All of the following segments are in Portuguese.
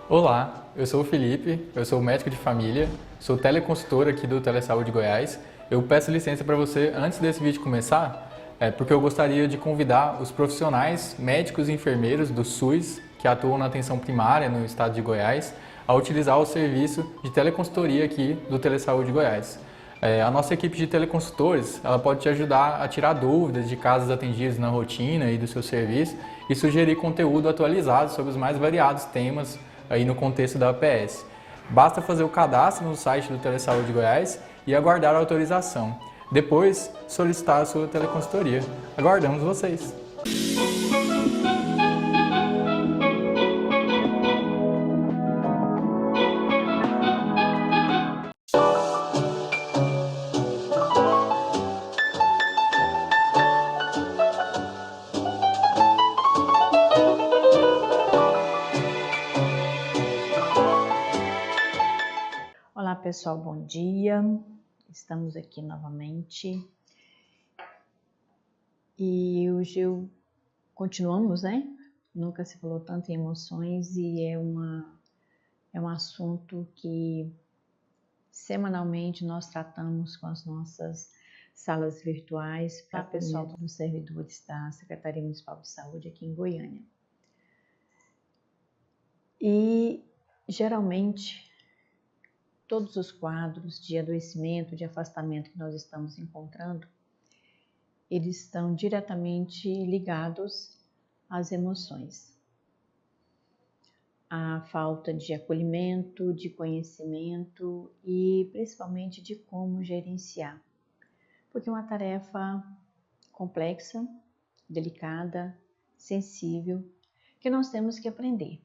Olá, eu sou o Felipe, eu sou médico de família, sou teleconsultor aqui do Telesaúde Goiás. Eu peço licença para você antes desse vídeo começar, porque eu gostaria de convidar os profissionais médicos e enfermeiros do SUS que atuam na atenção primária no estado de Goiás a utilizar o serviço de teleconsultoria aqui do Telesaúde Goiás. A nossa equipe de teleconsultores ela pode te ajudar a tirar dúvidas de casos atendidos na rotina e do seu serviço e sugerir conteúdo atualizado sobre os mais variados temas aí no contexto da APS. Basta fazer o cadastro no site do Telesaúde Goiás e aguardar a autorização. Depois, solicitar a sua teleconsultoria. Aguardamos vocês! Olá pessoal, bom dia, estamos aqui novamente e hoje continuamos, né? Nunca se falou tanto em emoções e é um assunto que semanalmente nós tratamos com as nossas salas virtuais para o pessoal dos servidores da Secretaria Municipal de Saúde aqui em Goiânia. E geralmente todos os quadros de adoecimento, de afastamento que nós estamos encontrando, eles estão diretamente ligados às emoções. A falta de acolhimento, de conhecimento e principalmente de como gerenciar. Porque é uma tarefa complexa, delicada, sensível, que nós temos que aprender.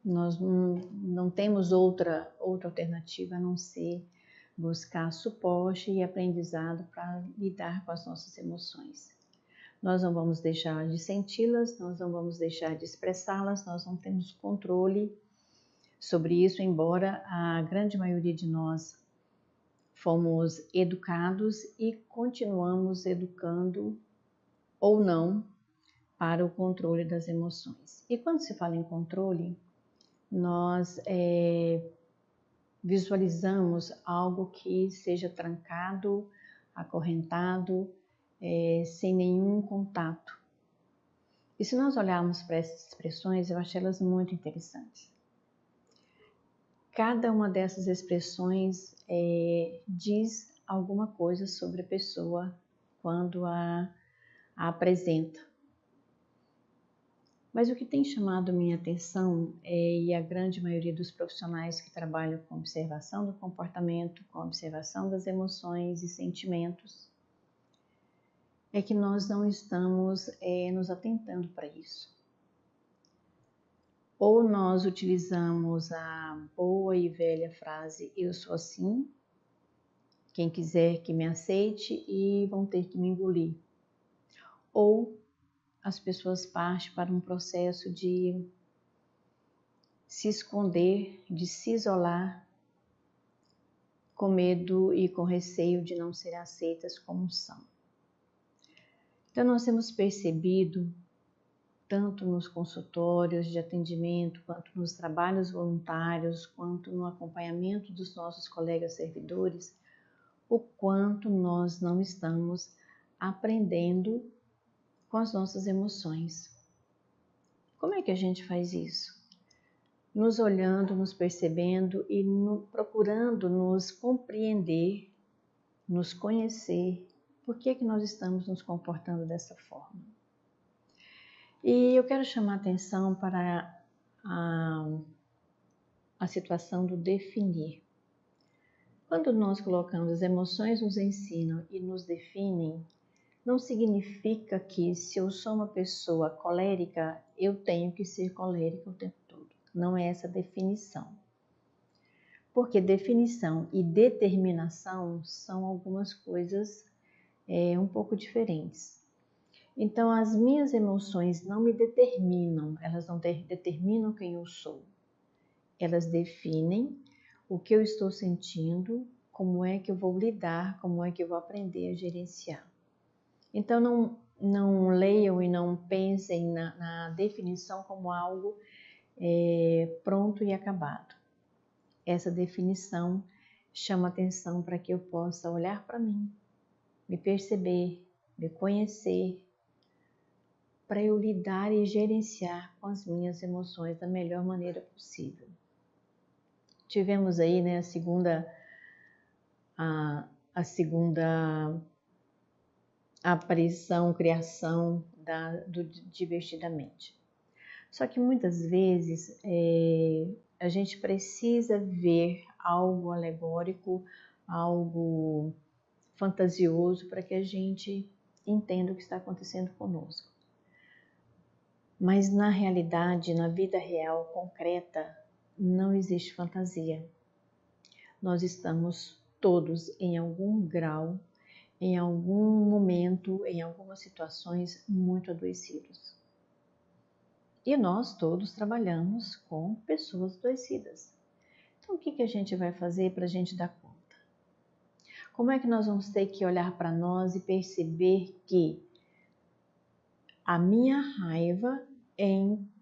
Nós não temos outra alternativa a não ser buscar suporte e aprendizado para lidar com as nossas emoções. Nós não vamos deixar de senti-las, nós não vamos deixar de expressá-las, nós não temos controle sobre isso, embora a grande maioria de nós fomos educados e continuamos educando ou não para o controle das emoções. E quando se fala em controle, nós visualizamos algo que seja trancado, acorrentado, sem nenhum contato. E se nós olharmos para essas expressões, eu achei elas muito interessantes. Cada uma dessas expressões diz alguma coisa sobre a pessoa quando a apresenta. Mas o que tem chamado minha atenção, e a grande maioria dos profissionais que trabalham com observação do comportamento, com observação das emoções e sentimentos, é que nós não estamos nos atentando para isso. Ou nós utilizamos a boa e velha frase, eu sou assim, quem quiser que me aceite e vão ter que me engolir. Ou as pessoas partem para um processo de se esconder, de se isolar, com medo e com receio de não serem aceitas como são. Então nós temos percebido, tanto nos consultórios de atendimento, quanto nos trabalhos voluntários, quanto no acompanhamento dos nossos colegas servidores, o quanto nós não estamos aprendendo com as nossas emoções. Como é que a gente faz isso? Nos olhando, nos percebendo e procurando nos compreender, nos conhecer, por que nós estamos nos comportando dessa forma. E eu quero chamar a atenção para a situação do definir. Quando nós colocamos as emoções nos ensinam e nos definem, não significa que se eu sou uma pessoa colérica, eu tenho que ser colérica o tempo todo. Não é essa a definição. Porque definição e determinação são algumas coisas um pouco diferentes. Então, as minhas emoções não me determinam, elas não determinam quem eu sou. Elas definem o que eu estou sentindo, como é que eu vou lidar, como é que eu vou aprender a gerenciar. Então, não leiam e não pensem na definição como algo pronto e acabado. Essa definição chama atenção para que eu possa olhar para mim, me perceber, me conhecer, para eu lidar e gerenciar com as minhas emoções da melhor maneira possível. Tivemos aí, né, a segunda aparição, criação do Divertidamente. Só que muitas vezes a gente precisa ver algo alegórico, algo fantasioso para que a gente entenda o que está acontecendo conosco. Mas na realidade, na vida real, concreta, não existe fantasia. Nós estamos todos em algum grau, em algum momento, em algumas situações muito adoecidos. E nós todos trabalhamos com pessoas adoecidas. Então o que a gente vai fazer para a gente dar conta? Como é que nós vamos ter que olhar para nós e perceber que a minha raiva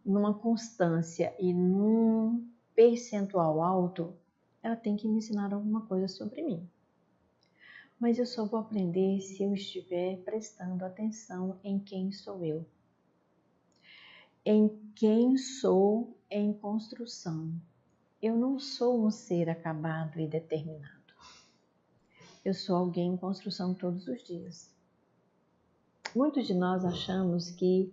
numa constância e num percentual alto, ela tem que me ensinar alguma coisa sobre mim. Mas eu só vou aprender se eu estiver prestando atenção em quem sou eu. Em quem sou em construção. Eu não sou um ser acabado e determinado. Eu sou alguém em construção todos os dias. Muitos de nós achamos que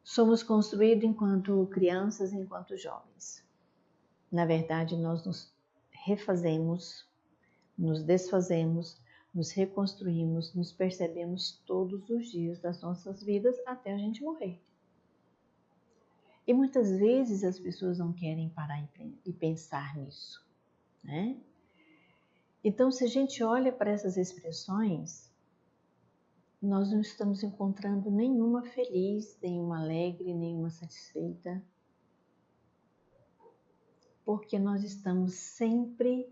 somos construídos enquanto crianças, enquanto jovens. Na verdade, nós nos refazemos, nos desfazemos, nos reconstruímos, nos percebemos todos os dias das nossas vidas até a gente morrer. E muitas vezes as pessoas não querem parar e pensar nisso, né? Então, se a gente olha para essas expressões, nós não estamos encontrando nenhuma feliz, nenhuma alegre, nenhuma satisfeita, porque nós estamos sempre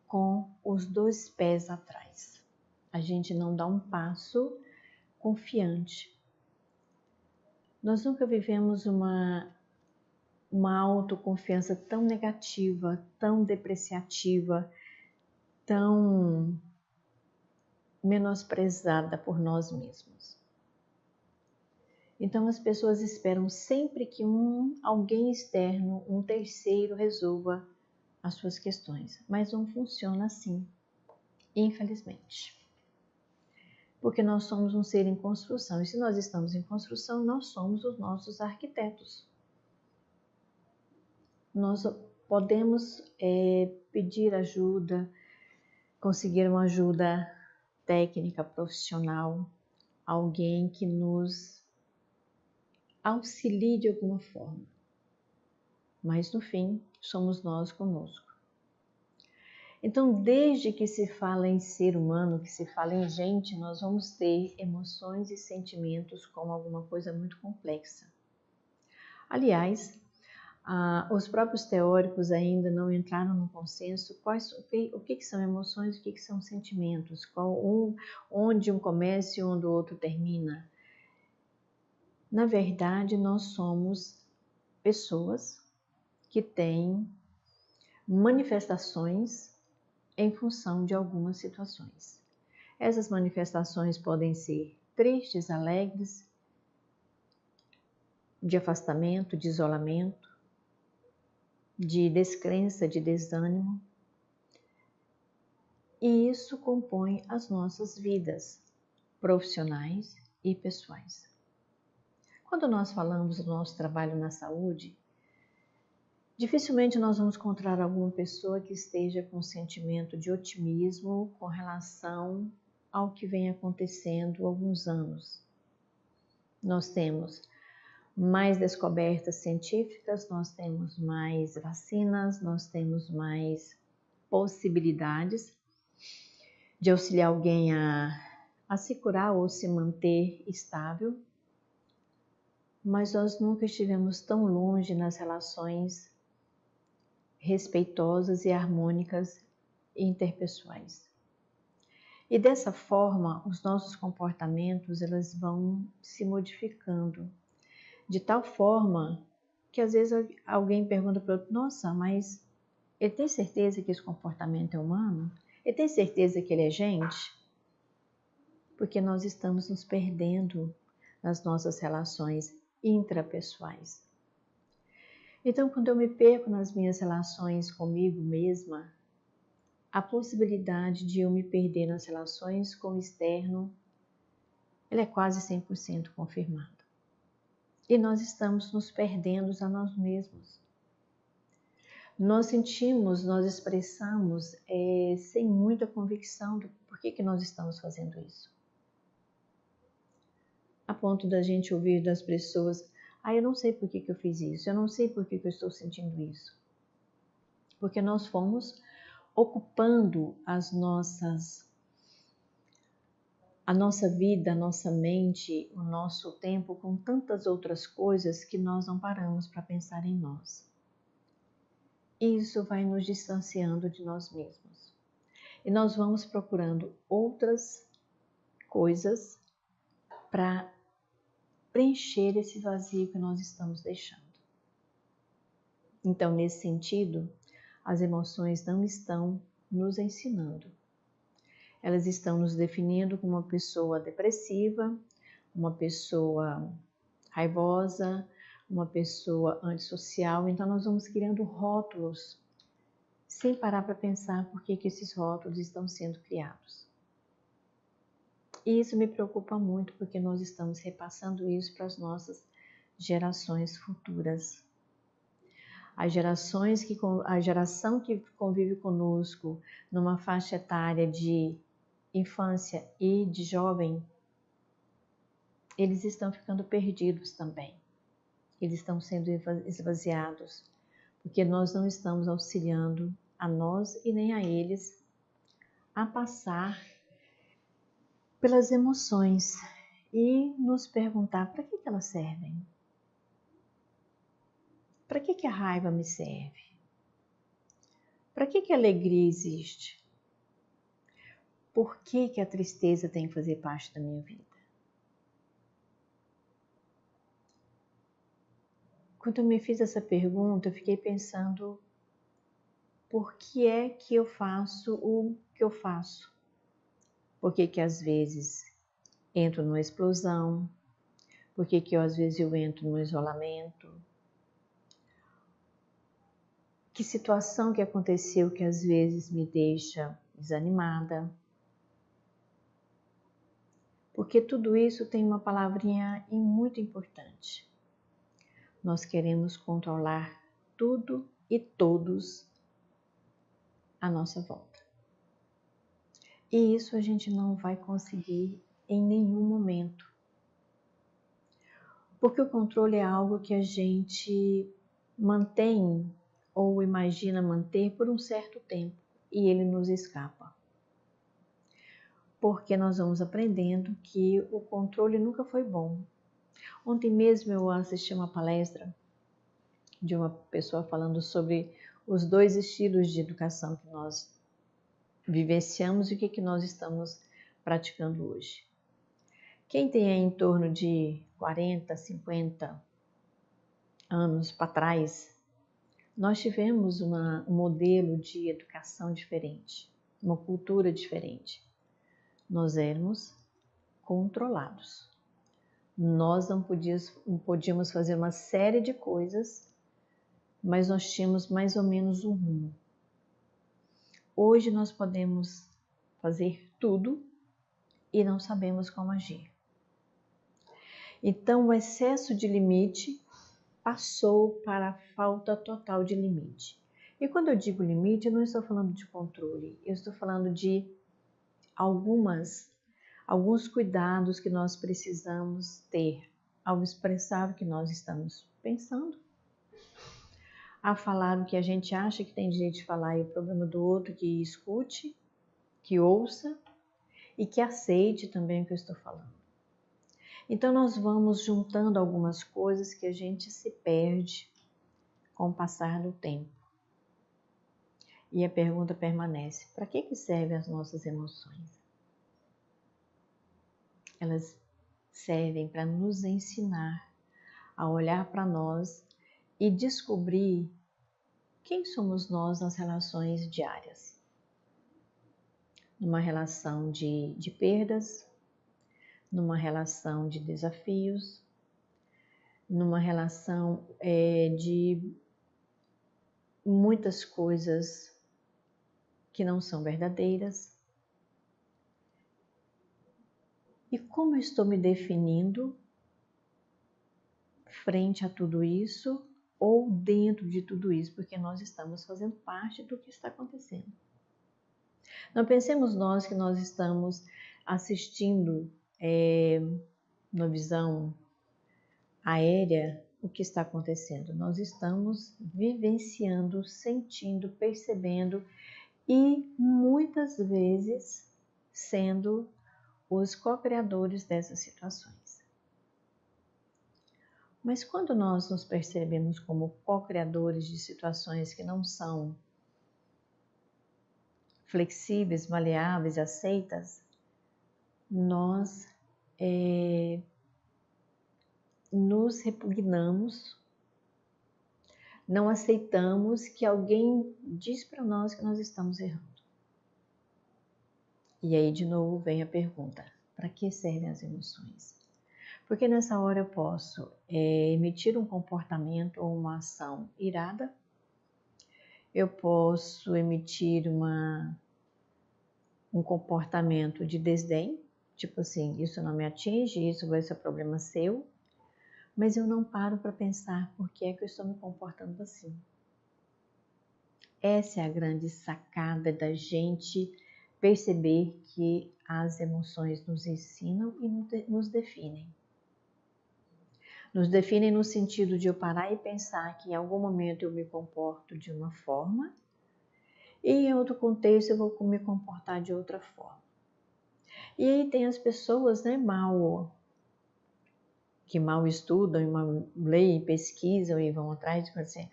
com os dois pés atrás. A gente não dá um passo confiante. Nós nunca vivemos uma autoconfiança tão negativa, tão depreciativa, tão menosprezada por nós mesmos. Então as pessoas esperam sempre que alguém externo, um terceiro, resolva as suas questões, mas não funciona assim, infelizmente. Porque nós somos um ser em construção, e se nós estamos em construção, nós somos os nossos arquitetos. Nós podemos pedir ajuda, conseguir uma ajuda técnica, profissional, alguém que nos auxilie de alguma forma. Mas no fim, somos nós conosco. Então, desde que se fala em ser humano, que se fala em gente, nós vamos ter emoções e sentimentos como alguma coisa muito complexa. Aliás, os próprios teóricos ainda não entraram no consenso o que são emoções e o que são sentimentos, onde um começa e onde o outro termina. Na verdade, nós somos pessoas que têm manifestações em função de algumas situações. Essas manifestações podem ser tristes, alegres, de afastamento, de isolamento, de descrença, de desânimo. E isso compõe as nossas vidas profissionais e pessoais. Quando nós falamos do nosso trabalho na saúde, dificilmente nós vamos encontrar alguma pessoa que esteja com um sentimento de otimismo com relação ao que vem acontecendo há alguns anos. Nós temos mais descobertas científicas, nós temos mais vacinas, nós temos mais possibilidades de auxiliar alguém a se curar ou se manter estável, mas nós nunca estivemos tão longe nas relações respeitosas e harmônicas interpessoais. E dessa forma, os nossos comportamentos eles vão se modificando, de tal forma que às vezes alguém pergunta para o outro, nossa, mas ele tem certeza que esse comportamento é humano? Ele tem certeza que ele é gente? Porque nós estamos nos perdendo nas nossas relações intrapessoais. Então, quando eu me perco nas minhas relações comigo mesma, a possibilidade de eu me perder nas relações com o externo, ela é quase 100% confirmada. E nós estamos nos perdendo a nós mesmos. Nós sentimos, nós expressamos sem muita convicção do porquê que nós estamos fazendo isso. A ponto da gente ouvir das pessoas, eu não sei por que eu fiz isso, eu não sei por que eu estou sentindo isso. Porque nós fomos ocupando a nossa vida, a nossa mente, o nosso tempo com tantas outras coisas que nós não paramos para pensar em nós. Isso vai nos distanciando de nós mesmos. E nós vamos procurando outras coisas para preencher esse vazio que nós estamos deixando. Então, nesse sentido, as emoções não estão nos ensinando. Elas estão nos definindo como uma pessoa depressiva, uma pessoa raivosa, uma pessoa antissocial. Então, nós vamos criando rótulos sem parar para pensar por que esses rótulos estão sendo criados. E isso me preocupa muito, porque nós estamos repassando isso para as nossas gerações futuras. A geração que convive conosco numa faixa etária de infância e de jovem, eles estão ficando perdidos também. Eles estão sendo esvaziados, porque nós não estamos auxiliando a nós e nem a eles a passar pelas emoções e nos perguntar para que elas servem. Para que a raiva me serve? Para que a alegria existe? Por que a tristeza tem que fazer parte da minha vida? Quando eu me fiz essa pergunta, eu fiquei pensando por que é que eu faço o que eu faço? Por que às vezes entro numa explosão? Por que às vezes eu entro no isolamento? Que situação que aconteceu que às vezes me deixa desanimada? Porque tudo isso tem uma palavrinha muito importante. Nós queremos controlar tudo e todos à nossa volta. E isso a gente não vai conseguir em nenhum momento. Porque o controle é algo que a gente mantém ou imagina manter por um certo tempo e ele nos escapa. Porque nós vamos aprendendo que o controle nunca foi bom. Ontem mesmo eu assisti uma palestra de uma pessoa falando sobre os dois estilos de educação que nós vivenciamos e o que nós estamos praticando hoje. Quem tem em torno de 40, 50 anos para trás, nós tivemos um modelo de educação diferente, uma cultura diferente. Nós éramos controlados. Nós não podíamos fazer uma série de coisas, mas nós tínhamos mais ou menos um rumo. Hoje nós podemos fazer tudo e não sabemos como agir. Então o excesso de limite passou para a falta total de limite. E quando eu digo limite, eu não estou falando de controle, eu estou falando de alguns cuidados que nós precisamos ter ao expressar o que nós estamos pensando, a falar o que a gente acha que tem direito de falar e o problema do outro que escute, que ouça e que aceite também o que eu estou falando. Então nós vamos juntando algumas coisas que a gente se perde com o passar do tempo. E a pergunta permanece: para que servem as nossas emoções? Elas servem para nos ensinar a olhar para nós e descobrir quem somos nós nas relações diárias. Numa relação de perdas, numa relação de desafios, numa relação de muitas coisas que não são verdadeiras. E como eu estou me definindo frente a tudo isso ou dentro de tudo isso, porque nós estamos fazendo parte do que está acontecendo. Não pensemos nós que nós estamos assistindo na visão aérea o que está acontecendo. Nós estamos vivenciando, sentindo, percebendo e muitas vezes sendo os co-criadores dessas situações. Mas quando nós nos percebemos como co-criadores de situações que não são flexíveis, maleáveis, aceitas, nós nos repugnamos, não aceitamos que alguém diz para nós que nós estamos errando. E aí de novo vem a pergunta, para que servem as emoções? Porque nessa hora eu posso emitir um comportamento ou uma ação irada, eu posso emitir um comportamento de desdém, tipo assim, isso não me atinge, isso vai ser problema seu, mas eu não paro para pensar por que é que eu estou me comportando assim. Essa é a grande sacada da gente perceber que as emoções nos ensinam e nos definem. Nos definem no sentido de eu parar e pensar que em algum momento eu me comporto de uma forma e em outro contexto eu vou me comportar de outra forma. E aí tem as pessoas, que mal estudam e mal leem, pesquisam e vão atrás de assim,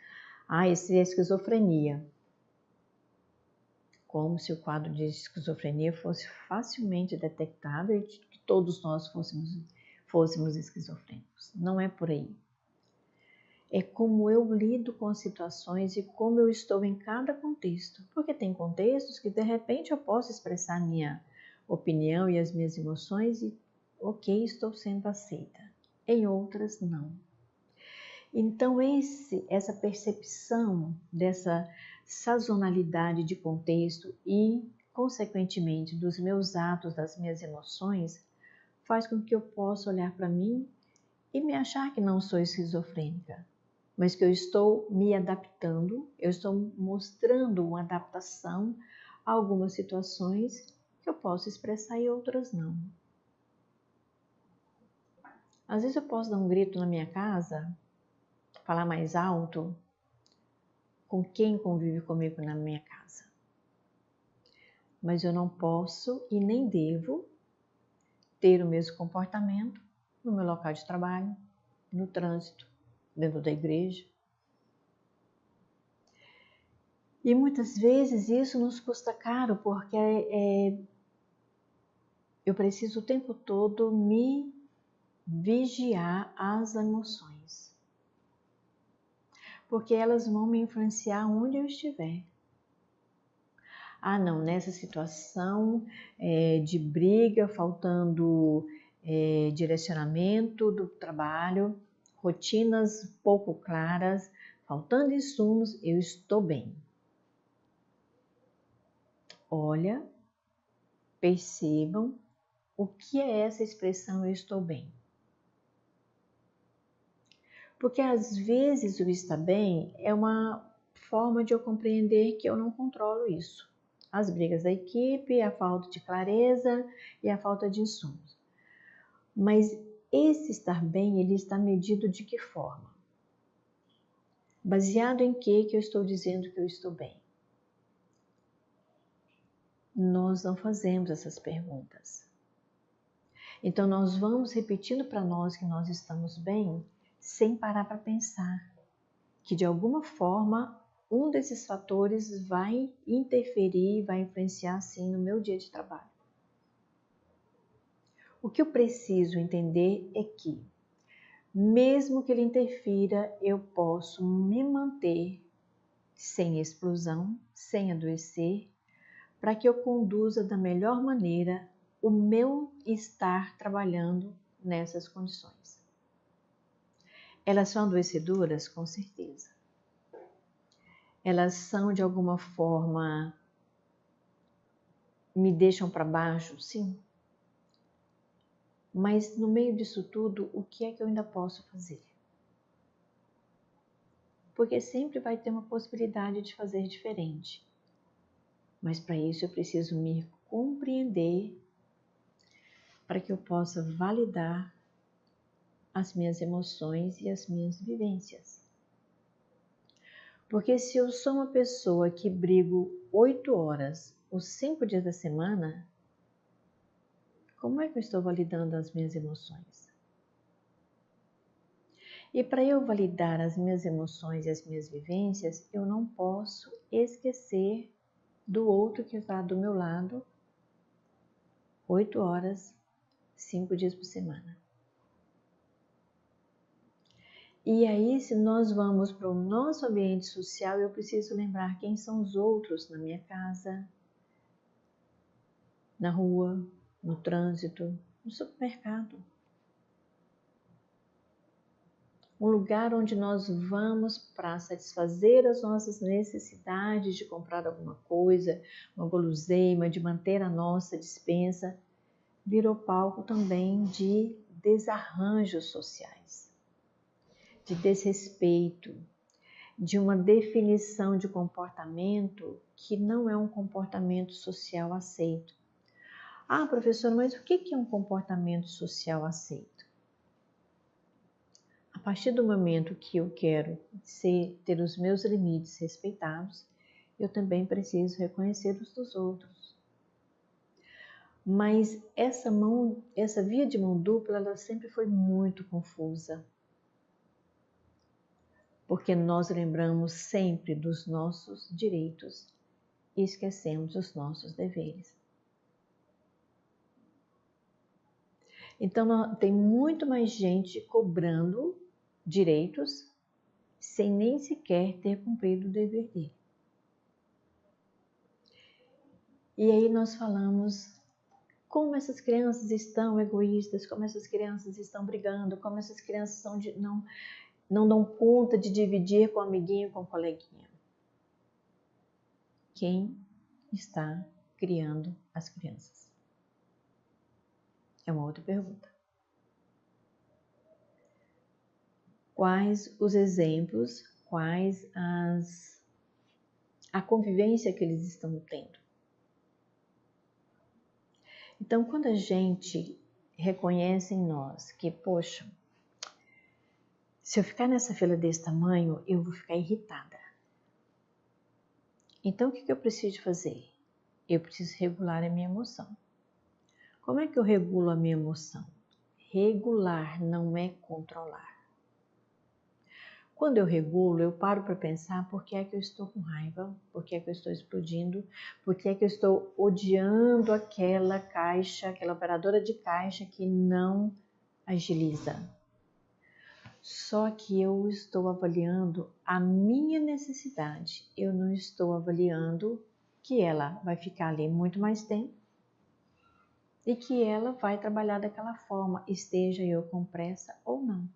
isso é esquizofrenia. Como se o quadro de esquizofrenia fosse facilmente detectável e que todos nós fôssemos esquizofrênicos. Não é por aí. É como eu lido com as situações e como eu estou em cada contexto. Porque tem contextos que de repente eu posso expressar a minha opinião e as minhas emoções e ok, estou sendo aceita. Em outras, não. Então essa percepção dessa sazonalidade de contexto e, consequentemente, dos meus atos, das minhas emoções, faz com que eu possa olhar para mim e me achar que não sou esquizofrênica, mas que eu estou me adaptando, eu estou mostrando uma adaptação a algumas situações que eu posso expressar e outras não. Às vezes eu posso dar um grito na minha casa, falar mais alto, com quem convive comigo na minha casa. Mas eu não posso e nem devo ter o mesmo comportamento no meu local de trabalho, no trânsito, dentro da igreja. E muitas vezes isso nos custa caro, porque eu preciso o tempo todo me vigiar as emoções. Porque elas vão me influenciar onde eu estiver. Não, nessa situação de briga, faltando direcionamento do trabalho, rotinas pouco claras, faltando insumos, eu estou bem. Olha, percebam o que é essa expressão eu estou bem. Porque às vezes o estar bem é uma forma de eu compreender que eu não controlo isso. As brigas da equipe, a falta de clareza e a falta de insumos. Mas esse estar bem, ele está medido de que forma? Baseado em que eu estou dizendo que eu estou bem? Nós não fazemos essas perguntas. Então nós vamos repetindo para nós que nós estamos bem, sem parar para pensar que de alguma forma um desses fatores vai interferir, vai influenciar sim no meu dia de trabalho. O que eu preciso entender é que Mesmo que ele interfira, eu posso me manter sem explosão, sem adoecer, para que eu conduza da melhor maneira o meu estar trabalhando nessas condições. Elas são adoecedoras? Com certeza. Elas são, de alguma forma, me deixam para baixo? Sim. Mas no meio disso tudo, o que é que eu ainda posso fazer? Porque sempre vai ter uma possibilidade de fazer diferente. Mas para isso eu preciso me compreender para que eu possa validar as minhas emoções e as minhas vivências. Porque se eu sou uma pessoa que brigo 8 horas os 5 dias da semana, como é que eu estou validando as minhas emoções? E para eu validar as minhas emoções e as minhas vivências, eu não posso esquecer do outro que está do meu lado 8 horas, 5 dias por semana. E aí, se nós vamos para o nosso ambiente social, eu preciso lembrar quem são os outros na minha casa, na rua, no trânsito, no supermercado. Um lugar onde nós vamos para satisfazer as nossas necessidades de comprar alguma coisa, uma guloseima, de manter a nossa despensa, virou palco também de desarranjos sociais, de desrespeito, de uma definição de comportamento que não é um comportamento social aceito. Ah, professora, mas o que é um comportamento social aceito? A partir do momento que eu quero ter os meus limites respeitados, eu também preciso reconhecer os dos outros. Mas essa via de mão dupla, ela sempre foi muito confusa. Porque nós lembramos sempre dos nossos direitos e esquecemos os nossos deveres. Então, tem muito mais gente cobrando direitos sem nem sequer ter cumprido o dever dele. E aí nós falamos como essas crianças estão egoístas, como essas crianças estão brigando, como essas crianças não dão conta de dividir com o amiguinho, com o coleguinha. Quem está criando as crianças? É uma outra pergunta. Quais os exemplos, quais a convivência que eles estão tendo? Então, quando a gente reconhece em nós que, poxa, se eu ficar nessa fila desse tamanho, eu vou ficar irritada. Então, o que eu preciso fazer? Eu preciso regular a minha emoção. Como é que eu regulo a minha emoção? Regular não é controlar. Quando eu regulo, eu paro para pensar por que é que eu estou com raiva, por que é que eu estou explodindo, por que é que eu estou odiando aquela caixa, aquela operadora de caixa que não agiliza. Só que eu estou avaliando a minha necessidade, eu não estou avaliando que ela vai ficar ali muito mais tempo e que ela vai trabalhar daquela forma, esteja eu com pressa ou não.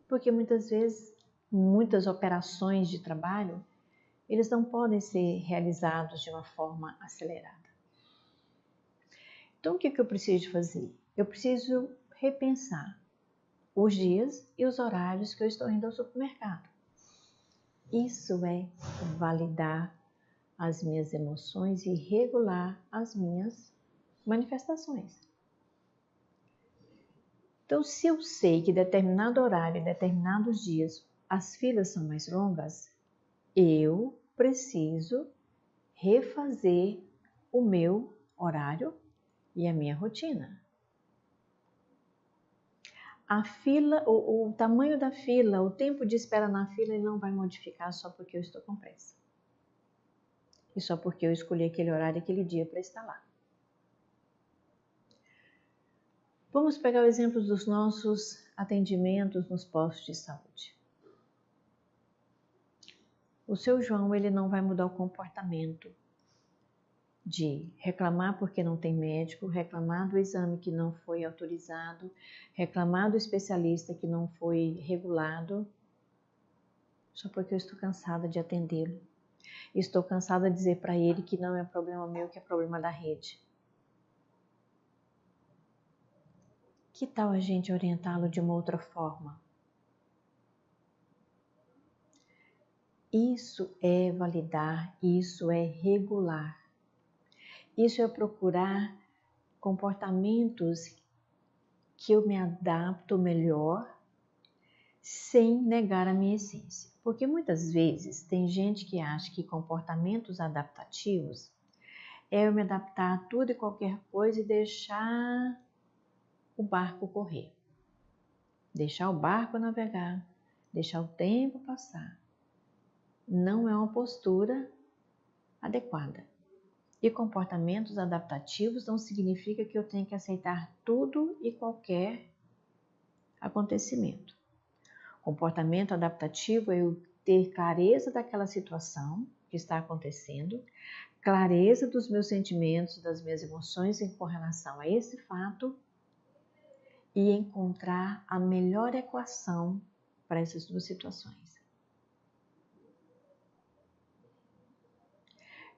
Porque muitas vezes, muitas operações de trabalho, eles não podem ser realizados de uma forma acelerada. Então, o que eu preciso fazer? Eu preciso repensar os dias e os horários que eu estou indo ao supermercado. Isso é validar as minhas emoções e regular as minhas manifestações. Então, se eu sei que determinado horário, determinados dias, as filas são mais longas, eu preciso refazer o meu horário e a minha rotina. A fila, o tamanho da fila, o tempo de espera na fila, ele não vai modificar só porque eu estou com pressa. E só porque eu escolhi aquele horário e aquele dia para estar lá. Vamos pegar o exemplo dos nossos atendimentos nos postos de saúde. O seu João, ele não vai mudar o comportamento de reclamar porque não tem médico, reclamar do exame que não foi autorizado, reclamar do especialista que não foi regulado, só porque eu estou cansada de atendê-lo. Estou cansada de dizer para ele que não é problema meu, que é problema da rede. Que tal a gente orientá-lo de uma outra forma? Isso é validar, isso é regular. Isso é procurar comportamentos que eu me adapto melhor sem negar a minha essência. Porque muitas vezes tem gente que acha que comportamentos adaptativos é eu me adaptar a tudo e qualquer coisa e deixar o barco correr. Deixar o barco navegar, deixar o tempo passar. Não é uma postura adequada. E comportamentos adaptativos não significa que eu tenho que aceitar tudo e qualquer acontecimento. Comportamento adaptativo é eu ter clareza daquela situação que está acontecendo, clareza dos meus sentimentos, das minhas emoções com relação a esse fato e encontrar a melhor equação para essas duas situações.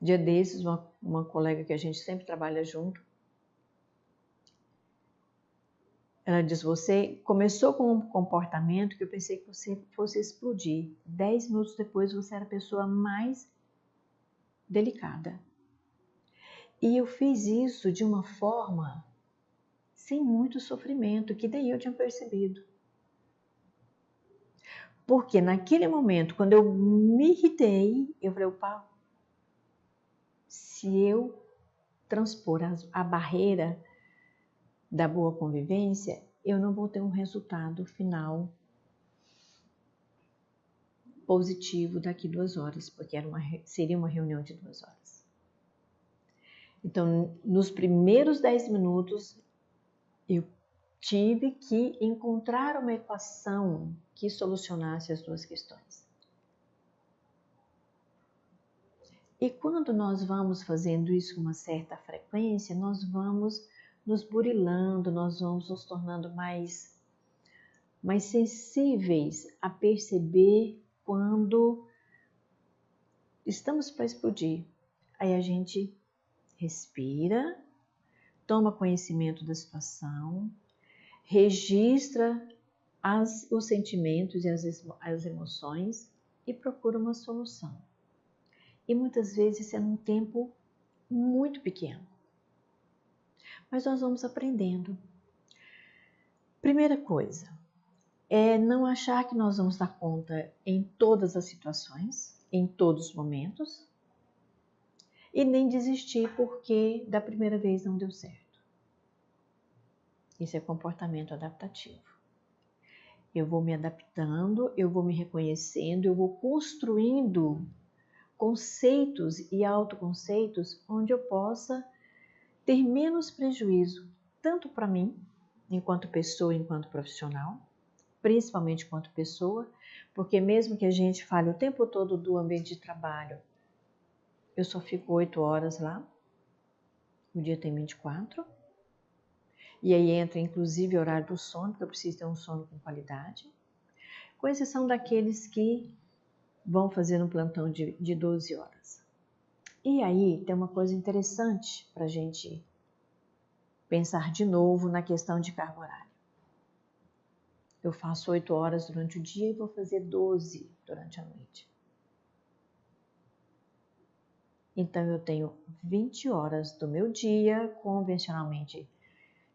Dia desses, uma colega que a gente sempre trabalha junto, ela diz, você começou com um comportamento que eu pensei que você fosse explodir. 10 minutos depois você era a pessoa mais delicada. E eu fiz isso de uma forma sem muito sofrimento, que daí eu tinha percebido. Porque naquele momento, quando eu me irritei, eu falei, opa, se eu transpor a barreira da boa convivência, eu não vou ter um resultado final positivo daqui 2 horas, porque seria uma reunião de 2 horas. Então, nos primeiros 10 minutos, eu tive que encontrar uma equação que solucionasse as duas questões. E quando nós vamos fazendo isso com uma certa frequência, nós vamos nos burilando, nós vamos nos tornando mais sensíveis a perceber quando estamos para explodir. Aí a gente respira, toma conhecimento da situação, registra os sentimentos e as emoções e procura uma solução. E muitas vezes isso é num tempo muito pequeno. Mas nós vamos aprendendo. Primeira coisa, é não achar que nós vamos dar conta em todas as situações, em todos os momentos, e nem desistir porque da primeira vez não deu certo. Isso é comportamento adaptativo. Eu vou me adaptando, eu vou me reconhecendo, eu vou construindo conceitos e autoconceitos onde eu possa ter menos prejuízo, tanto para mim, enquanto pessoa, enquanto profissional, principalmente enquanto pessoa, porque mesmo que a gente fale o tempo todo do ambiente de trabalho, eu só fico 8 horas lá, o dia tem 24, e aí entra inclusive o horário do sono, porque eu preciso ter um sono com qualidade, com exceção daqueles que vão fazer um plantão de 12 horas. E aí tem uma coisa interessante para a gente pensar de novo na questão de carga horária. Eu faço 8 horas durante o dia e vou fazer 12 durante a noite. Então eu tenho 20 horas do meu dia, convencionalmente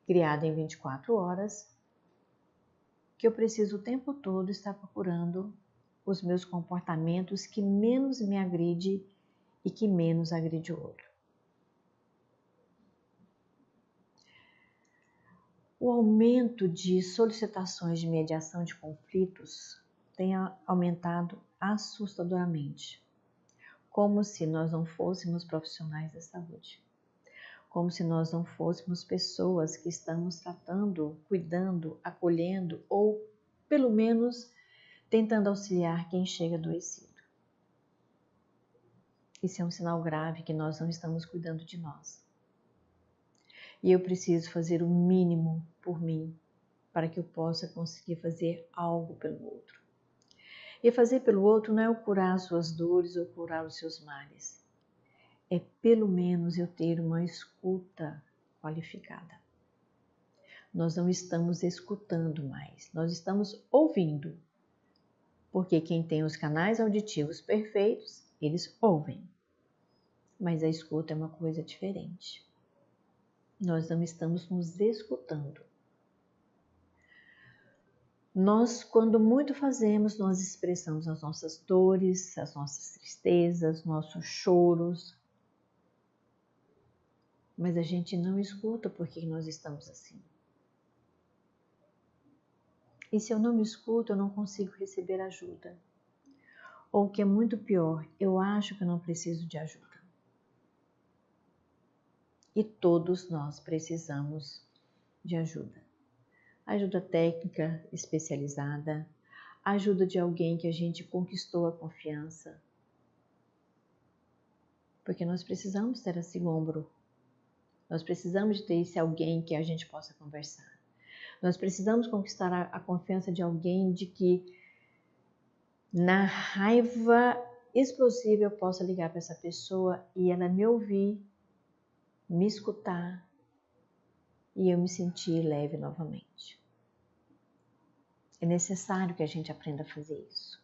criada em 24 horas, que eu preciso o tempo todo estar procurando os meus comportamentos que menos me agride e que menos agride o outro. O aumento de solicitações de mediação de conflitos tem aumentado assustadoramente, como se nós não fôssemos profissionais da saúde. como se nós não fôssemos pessoas que estamos tratando, cuidando, acolhendo ou, pelo menos, tentando auxiliar quem chega adoecido. Isso é um sinal grave que nós não estamos cuidando de nós. E eu preciso fazer o mínimo por mim, para que eu possa conseguir fazer algo pelo outro. E fazer pelo outro não é eu curar as suas dores ou curar os seus males. É pelo menos eu ter uma escuta qualificada. Nós não estamos escutando mais, nós estamos ouvindo. Porque quem tem os canais auditivos perfeitos, eles ouvem. Mas a escuta é uma coisa diferente. Nós não estamos nos escutando. Nós, quando muito fazemos, nós expressamos as nossas dores, as nossas tristezas, nossos choros. Mas a gente não escuta porque nós estamos assim. E se eu não me escuto, eu não consigo receber ajuda. Ou o que é muito pior, eu acho que eu não preciso de ajuda. E todos nós precisamos de ajuda. Ajuda técnica especializada, ajuda de alguém que a gente conquistou a confiança. Porque nós precisamos ter esse ombro. Nós precisamos de ter esse alguém que a gente possa conversar. Nós precisamos conquistar a confiança de alguém de que na raiva explosiva eu possa ligar para essa pessoa e ela me ouvir, me escutar e eu me sentir leve novamente. É necessário que a gente aprenda a fazer isso.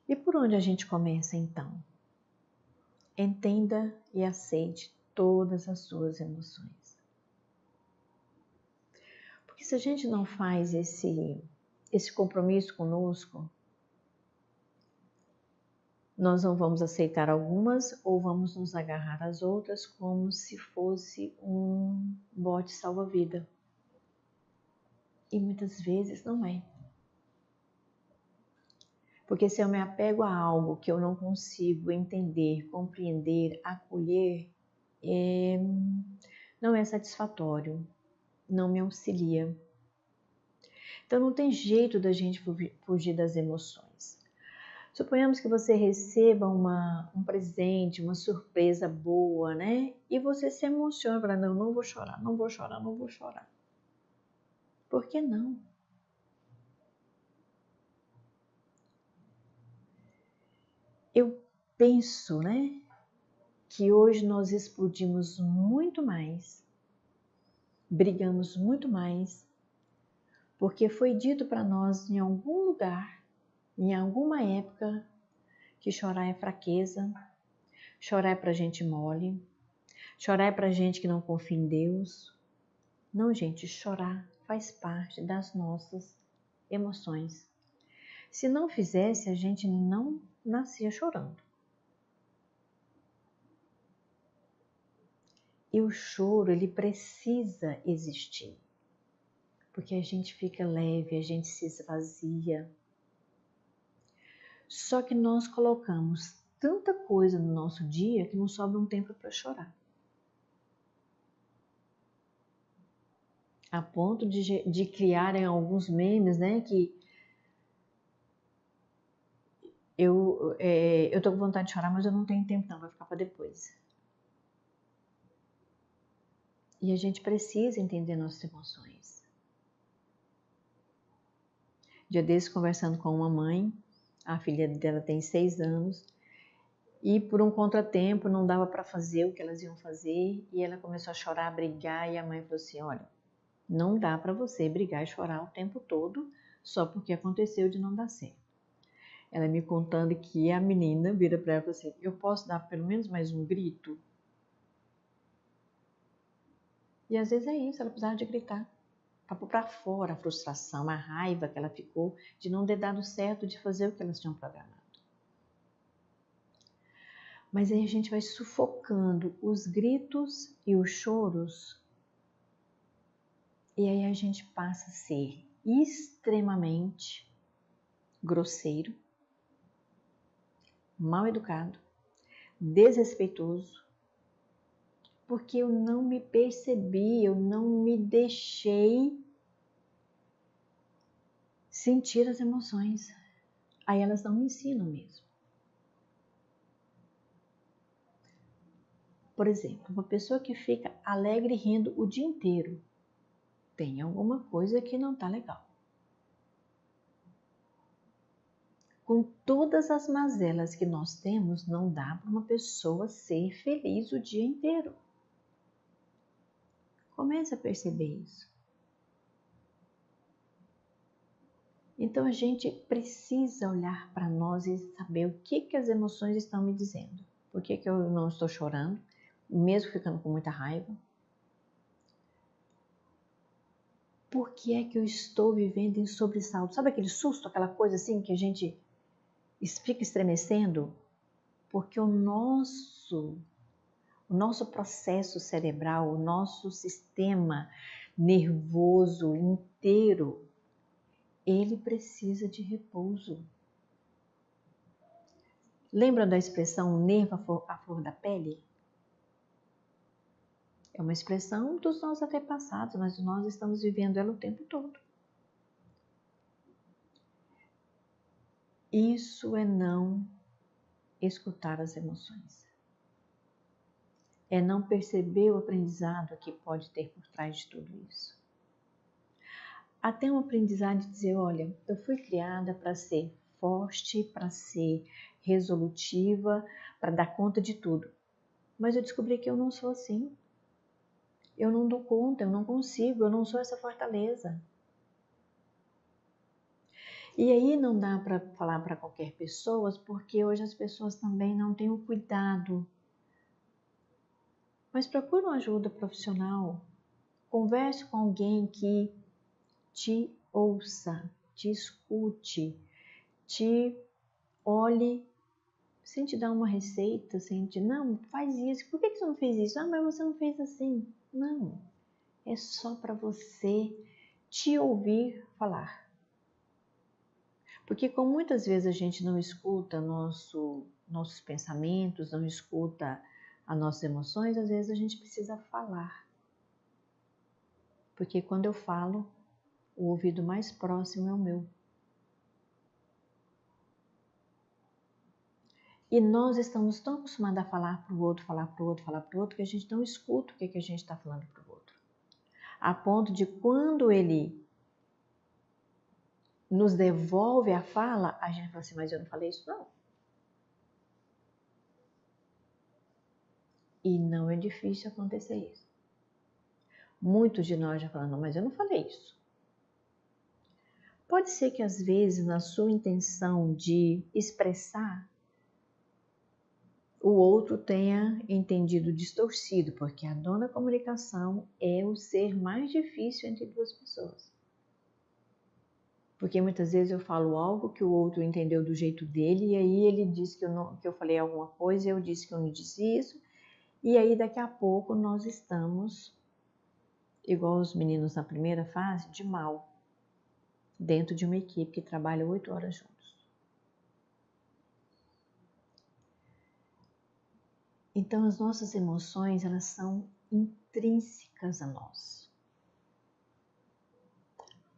E por onde a gente começa então? Entenda e aceite todas as suas emoções. Porque se a gente não faz esse compromisso conosco, nós não vamos aceitar algumas ou vamos nos agarrar às outras como se fosse um bote salva-vida. E muitas vezes não é. Porque se eu me apego a algo que eu não consigo entender, compreender, acolher, não é satisfatório, não me auxilia. Então não tem jeito da gente fugir das emoções. Suponhamos que você receba um presente, uma surpresa boa, né? E você se emociona, fala, não vou chorar, não vou chorar, não vou chorar. Por que não? Eu penso, né, que hoje nós explodimos muito mais, brigamos muito mais, porque foi dito para nós em algum lugar, em alguma época, que chorar é fraqueza, chorar é para gente mole, chorar é para gente que não confia em Deus. Não, gente, chorar faz parte das nossas emoções. Se não fizesse, a gente não nascia chorando. E o choro, ele precisa existir. Porque a gente fica leve, a gente se esvazia. Só que nós colocamos tanta coisa no nosso dia que não sobra um tempo para chorar. A ponto de criarem alguns memes, né, que eu tô com vontade de chorar, mas eu não tenho tempo não, vai ficar para depois. E a gente precisa entender nossas emoções. Dia desses, conversando com uma mãe, a filha dela tem 6 anos, e por um contratempo não dava para fazer o que elas iam fazer, e ela começou a chorar, a brigar, e a mãe falou assim, olha, não dá para você brigar e chorar o tempo todo, só porque aconteceu de não dar certo. Ela me contando que a menina vira para ela e falou assim, eu posso dar pelo menos mais um grito? E às vezes é isso, ela precisava de gritar. Para pôr para fora a frustração, a raiva que ela ficou de não ter dado certo de fazer o que elas tinham programado. Mas aí a gente vai sufocando os gritos e os choros e aí a gente passa a ser extremamente grosseiro, mal educado, desrespeitoso Porque eu não me percebi, eu não me deixei sentir as emoções. Aí elas não me ensinam mesmo. Por exemplo, uma pessoa que fica alegre rindo o dia inteiro, tem alguma coisa que não está legal. Com todas as mazelas que nós temos, não dá para uma pessoa ser feliz o dia inteiro. Comece a perceber isso. Então a gente precisa olhar para nós e saber o que as emoções estão me dizendo. Por que eu não estou chorando, mesmo ficando com muita raiva? Por que é que eu estou vivendo em sobressalto? Sabe aquele susto, aquela coisa assim que a gente fica estremecendo? Porque o nosso processo cerebral, o nosso sistema nervoso inteiro, ele precisa de repouso. Lembra da expressão nervo à flor da pele? É uma expressão dos nossos antepassados, mas nós estamos vivendo ela o tempo todo. Isso é não escutar as emoções. É não perceber o aprendizado que pode ter por trás de tudo isso. Até um aprendizado de dizer, olha, eu fui criada para ser forte, para ser resolutiva, para dar conta de tudo. Mas eu descobri que eu não sou assim. Eu não dou conta, eu não consigo, eu não sou essa fortaleza. E aí não dá para falar para qualquer pessoa, porque hoje as pessoas também não têm o cuidado. Mas procure uma ajuda profissional. Converse com alguém que te ouça, te escute, te olhe, sem te dar uma receita, sem te... Não, faz isso. Por que você não fez isso? Ah, mas você não fez assim. Não, é só para você te ouvir falar. Porque como muitas vezes a gente não escuta nossos pensamentos, não escuta as nossas emoções, às vezes a gente precisa falar. Porque quando eu falo, o ouvido mais próximo é o meu. E nós estamos tão acostumados a falar para o outro, falar para o outro, falar para o outro, que a gente não escuta o que a gente está falando para o outro. A ponto de quando ele nos devolve a fala, a gente fala assim, mas eu não falei isso não. E não é difícil acontecer isso. Muitos de nós já falam, não, mas eu não falei isso. Pode ser que às vezes na sua intenção de expressar, o outro tenha entendido distorcido, porque a dona da comunicação é o ser mais difícil entre duas pessoas. Porque muitas vezes eu falo algo que o outro entendeu do jeito dele, e aí ele diz que eu falei alguma coisa, eu disse que eu não disse isso, e aí daqui a pouco nós estamos, igual os meninos na primeira fase, de mal, dentro de uma equipe que trabalha 8 horas juntos. Então as nossas emoções, elas são intrínsecas a nós.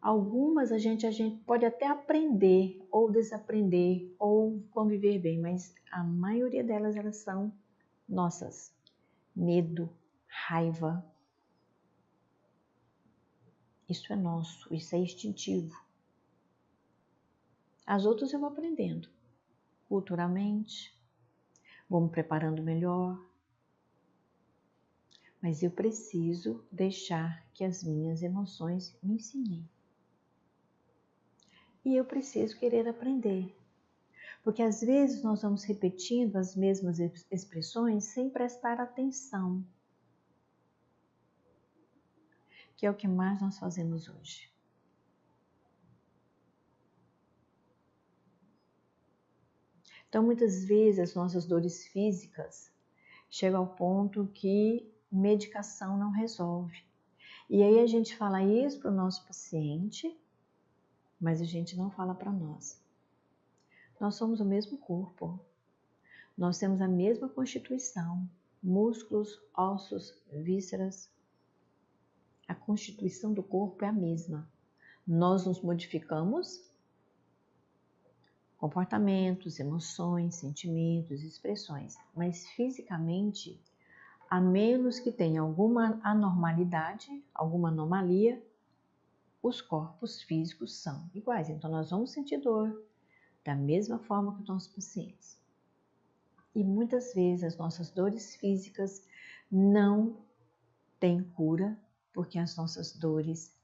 Algumas a gente pode até aprender, ou desaprender, ou conviver bem, mas a maioria delas, elas são nossas. Medo, raiva. Isso é nosso, isso é instintivo. As outras eu vou aprendendo, culturalmente, vou me preparando melhor. Mas eu preciso deixar que as minhas emoções me ensinem. E eu preciso querer aprender. Porque às vezes nós vamos repetindo as mesmas expressões sem prestar atenção. Que é o que mais nós fazemos hoje. Então muitas vezes as nossas dores físicas chegam ao ponto que medicação não resolve. E aí a gente fala isso para o nosso paciente, mas a gente não fala para nós. Nós somos o mesmo corpo, nós temos a mesma constituição, músculos, ossos, vísceras. A constituição do corpo é a mesma. Nós nos modificamos, comportamentos, emoções, sentimentos, expressões, mas fisicamente, a menos que tenha alguma anormalidade, alguma anomalia, os corpos físicos são iguais. Então, nós vamos sentir dor da mesma forma que os nossos pacientes. E muitas vezes as nossas dores físicas não têm cura, porque as nossas dores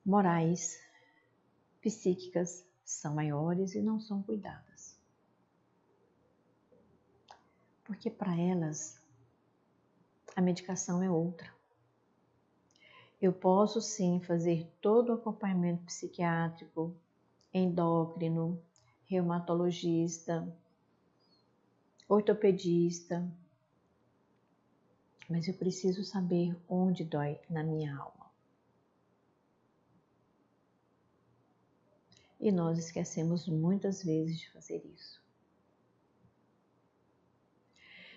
morais, psíquicas, são maiores e não são cuidadas. Porque para elas, a medicação é outra. Eu posso sim fazer todo o acompanhamento psiquiátrico, endócrino, reumatologista, ortopedista, mas eu preciso saber onde dói na minha alma. E nós esquecemos muitas vezes de fazer isso.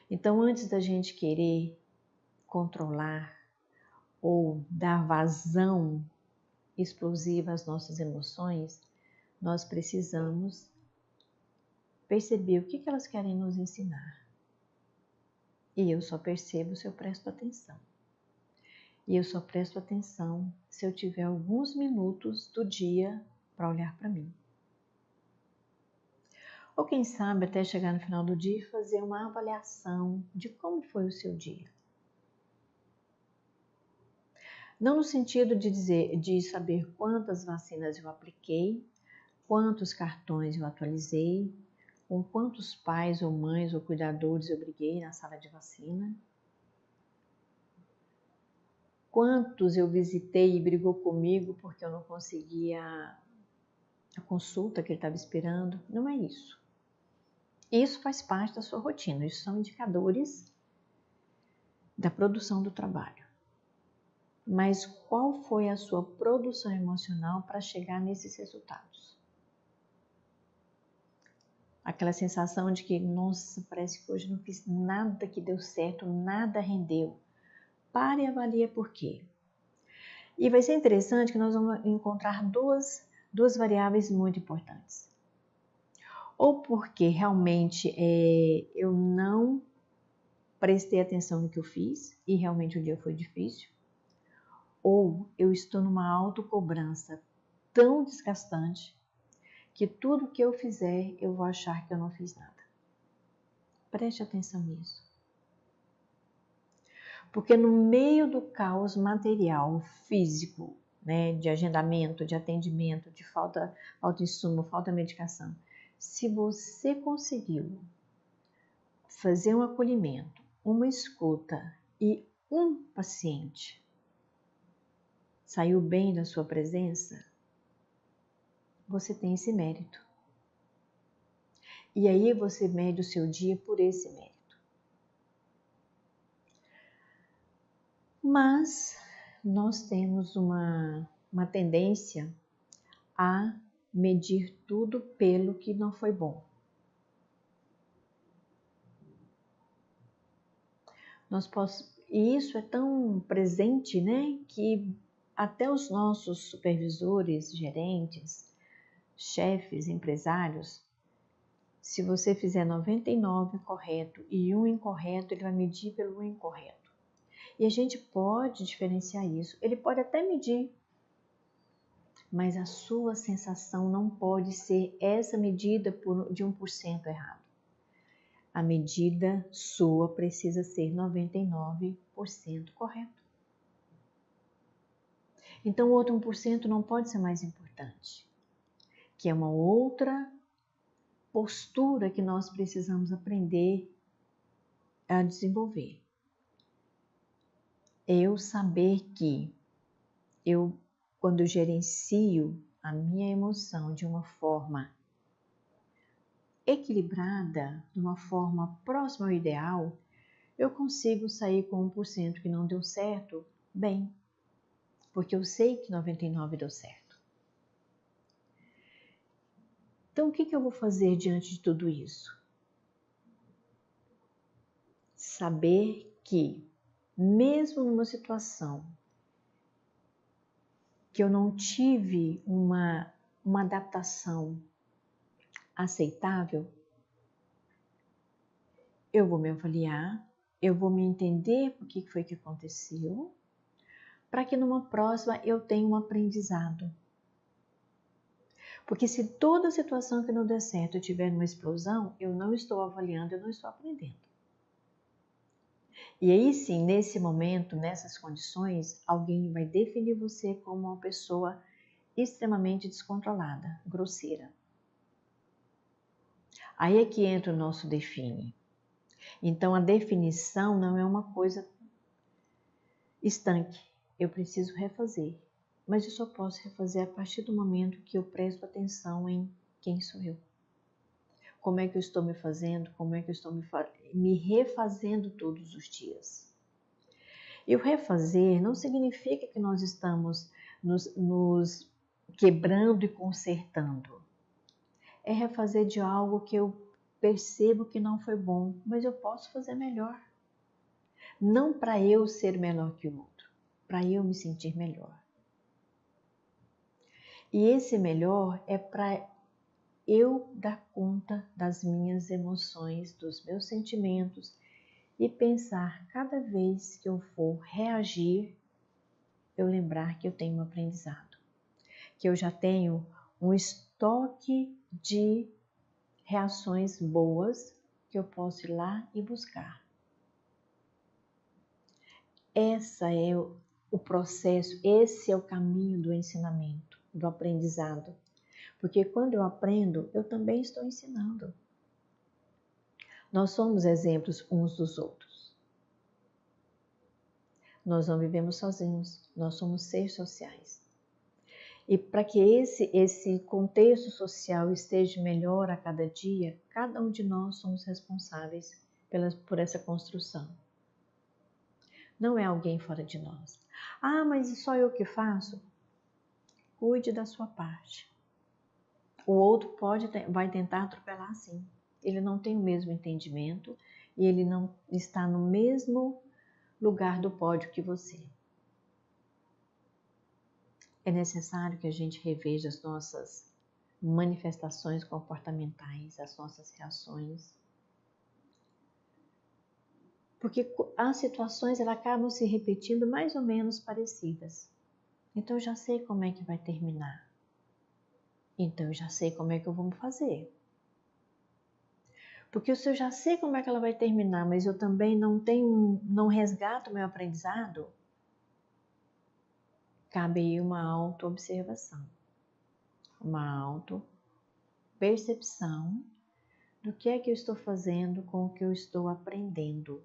Então, antes da gente querer controlar ou dar vazão explosiva às nossas emoções, nós precisamos perceber o que elas querem nos ensinar. E eu só percebo se eu presto atenção. E eu só presto atenção se eu tiver alguns minutos do dia para olhar para mim. Ou quem sabe até chegar no final do dia e fazer uma avaliação de como foi o seu dia. Não no sentido de saber quantas vacinas eu apliquei, quantos cartões eu atualizei, com quantos pais ou mães ou cuidadores eu briguei na sala de vacina, quantos eu visitei e brigou comigo porque eu não conseguia a consulta que ele estava esperando. Não é isso. Isso faz parte da sua rotina. Isso são indicadores da produção do trabalho. Mas qual foi a sua produção emocional para chegar nesses resultados? Aquela sensação de que, nossa, parece que hoje não fiz nada que deu certo, nada rendeu. Pare e avalie por quê. E vai ser interessante que nós vamos encontrar duas variáveis muito importantes. Ou porque realmente eu não prestei atenção no que eu fiz e realmente o dia foi difícil, ou eu estou numa autocobrança tão desgastante que tudo que eu fizer eu vou achar que eu não fiz nada. Preste atenção nisso. Porque no meio do caos material, físico, né, de agendamento, de atendimento, de falta insumo, falta medicação, se você conseguiu fazer um acolhimento, uma escuta e um paciente saiu bem da sua presença, você tem esse mérito. E aí você mede o seu dia por esse mérito. Mas nós temos uma tendência a medir tudo pelo que não foi bom. E isso é tão presente, né, que até os nossos supervisores, gerentes, chefes, empresários, se você fizer 99 correto e 1 incorreto, ele vai medir pelo 1 incorreto. E a gente pode diferenciar isso. Ele pode até medir, mas a sua sensação não pode ser essa medida de 1% errado. A medida sua precisa ser 99% correto. Então o outro 1% não pode ser mais importante, que é uma outra postura que nós precisamos aprender a desenvolver. Eu saber que quando eu gerencio a minha emoção de uma forma equilibrada, de uma forma próxima ao ideal, eu consigo sair com 1% que não deu certo, bem, porque eu sei que 99% deu certo. Então, o que eu vou fazer diante de tudo isso? saber que, mesmo numa situação que eu não tive uma adaptação aceitável, eu vou me avaliar, eu vou me entender por que foi que aconteceu, para que numa próxima eu tenha um aprendizado. Porque se toda situação que não der certo eu tiver uma explosão, eu não estou avaliando, eu não estou aprendendo. E aí sim, nesse momento, nessas condições, alguém vai definir você como uma pessoa extremamente descontrolada, grosseira. Aí é que entra o nosso define. Então a definição não é uma coisa estanque. Eu preciso refazer. Mas eu só posso refazer a partir do momento que eu presto atenção em quem sou eu. Como é que eu estou me fazendo, como é que eu estou me refazendo todos os dias. E o refazer não significa que nós estamos nos quebrando e consertando. É refazer de algo que eu percebo que não foi bom, mas eu posso fazer melhor. Não para eu ser melhor que o outro, para eu me sentir melhor. E esse melhor é para eu dar conta das minhas emoções, dos meus sentimentos e pensar cada vez que eu for reagir, eu lembrar que eu tenho um aprendizado, que eu já tenho um estoque de reações boas que eu posso ir lá e buscar. Esse é o processo, esse é o caminho do ensinamento, do aprendizado. Porque quando eu aprendo, eu também estou ensinando. Nós somos exemplos uns dos outros. Nós não vivemos sozinhos, nós somos seres sociais. E para que esse contexto social esteja melhor a cada dia, cada um de nós somos responsáveis por essa construção. Não é alguém fora de nós. Ah, mas só eu que faço? Cuide da sua parte. O outro vai tentar atropelar sim. Ele não tem o mesmo entendimento e ele não está no mesmo lugar do pódio que você. É necessário que a gente reveja as nossas manifestações comportamentais, as nossas reações. Porque as situações elas acabam se repetindo mais ou menos parecidas. Então eu já sei como é que vai terminar. Então eu já sei como é que eu vou fazer. Porque se eu já sei como é que ela vai terminar, mas eu também não resgato o meu aprendizado, cabe aí uma auto-observação, uma auto-percepção do que é que eu estou fazendo com o que eu estou aprendendo.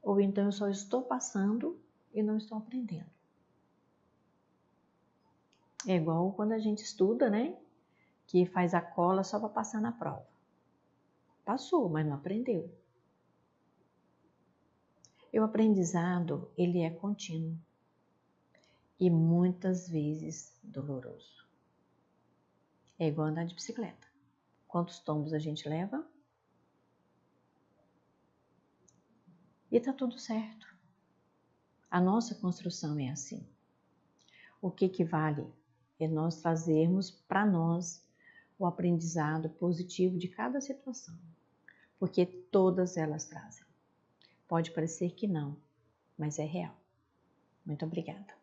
Ou então eu só estou passando e não estou aprendendo. É igual quando a gente estuda, né? Que faz a cola só para passar na prova. Passou, mas não aprendeu. E o aprendizado, ele é contínuo e muitas vezes doloroso. É igual andar de bicicleta. Quantos tombos a gente leva? E tá tudo certo. A nossa construção é assim. O que vale é nós trazermos para nós o aprendizado positivo de cada situação, porque todas elas trazem. Pode parecer que não, mas é real. Muito obrigada.